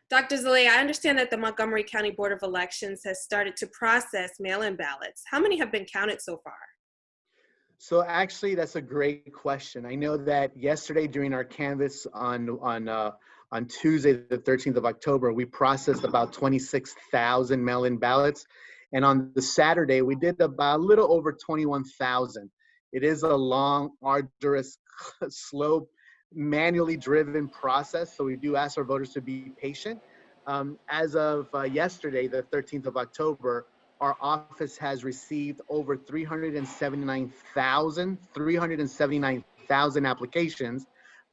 Dr. Zelaya, I understand that the Montgomery County Board of Elections has started to process mail-in ballots. How many have been counted so far? So actually, that's a great question. I know that yesterday during our canvass on Tuesday, the 13th of October, we processed about 26,000 mail-in ballots, and on the Saturday, we did about a little over 21,000. It is a long, arduous, slow, manually driven process, so we do ask our voters to be patient. As of yesterday, the 13th of October, our office has received over 379,000 applications,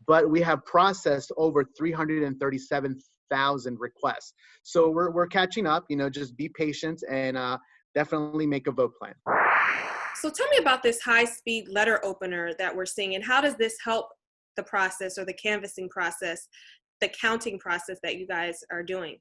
but we have processed over 337,000 requests. So we're catching up. Just be patient and definitely make a vote plan. So tell me about this high-speed letter opener that we're seeing, and how does this help the process or the canvassing process, the counting process that you guys are doing?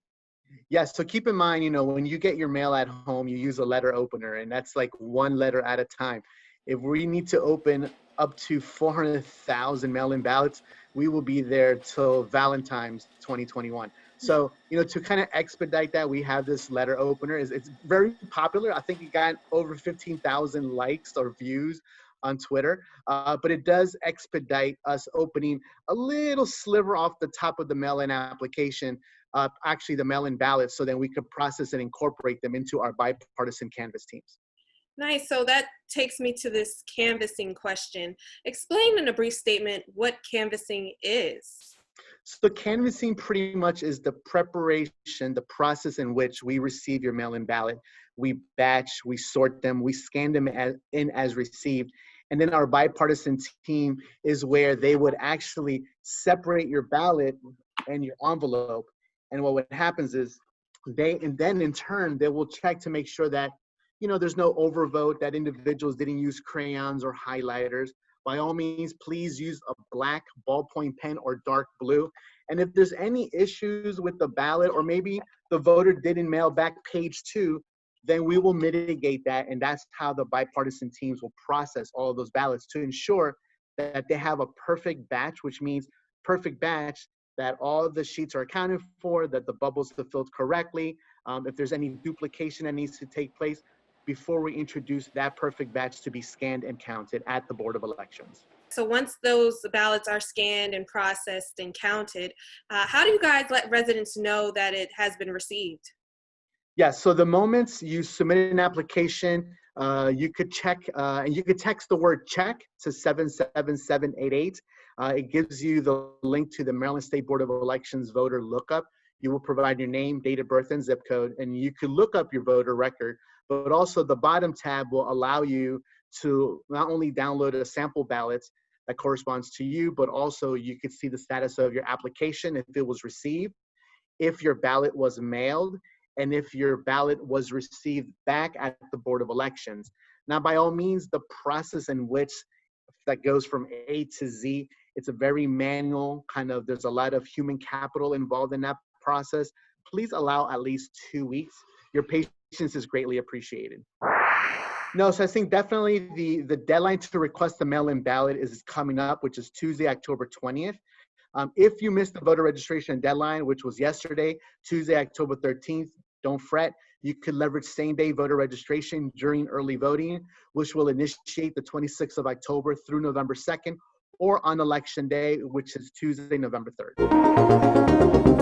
Yes, so keep in mind, when you get your mail at home, you use a letter opener, and that's like one letter at a time. If we need to open up to 400,000 mail-in ballots, we will be there till Valentine's 2021. So, to kind of expedite that, we have this letter opener. It's very popular. I think it got over 15,000 likes or views on Twitter, but it does expedite us opening a little sliver off the top of the mail-in application, actually the mail-in ballots, so then we could process and incorporate them into our bipartisan canvass teams. Nice. So that takes me to this canvassing question. Explain in a brief statement what canvassing is. So canvassing pretty much is the preparation, the process in which we receive your mail-in ballot. We batch, we sort them, we scan them as received. And then our bipartisan team is where they would actually separate your ballot and your envelope. And what happens is then in turn, they will check to make sure that, there's no overvote, that individuals didn't use crayons or highlighters. By all means, please use a black ballpoint pen or dark blue. And if there's any issues with the ballot, or maybe the voter didn't mail back page 2, then we will mitigate that. And that's how the bipartisan teams will process all of those ballots to ensure that they have a perfect batch, which means perfect batch that all of the sheets are accounted for, that the bubbles are filled correctly. If there's any duplication that needs to take place, before we introduce that perfect batch to be scanned and counted at the Board of Elections. So once those ballots are scanned and processed and counted, how do you guys let residents know that it has been received? Yes, so the moment you submit an application, you could check, and you could text the word check to 77788. It gives you the link to the Maryland State Board of Elections voter lookup. You will provide your name, date of birth, and zip code, and you could look up your voter record, but also the bottom tab will allow you to not only download a sample ballot that corresponds to you, but also you could see the status of your application, if it was received, if your ballot was mailed, and if your ballot was received back at the Board of Elections. Now, by all means, the process in which that goes from A to Z, it's a very manual there's a lot of human capital involved in that process. Please allow at least 2 weeks. Your patience is greatly appreciated. No, so I think definitely the deadline to request the mail-in ballot is coming up, which is Tuesday, October 20th. If you missed the voter registration deadline, which was yesterday, Tuesday, October 13th, don't fret. You could leverage same-day voter registration during early voting, which will initiate the 26th of October through November 2nd, or on Election Day, which is Tuesday, November 3rd.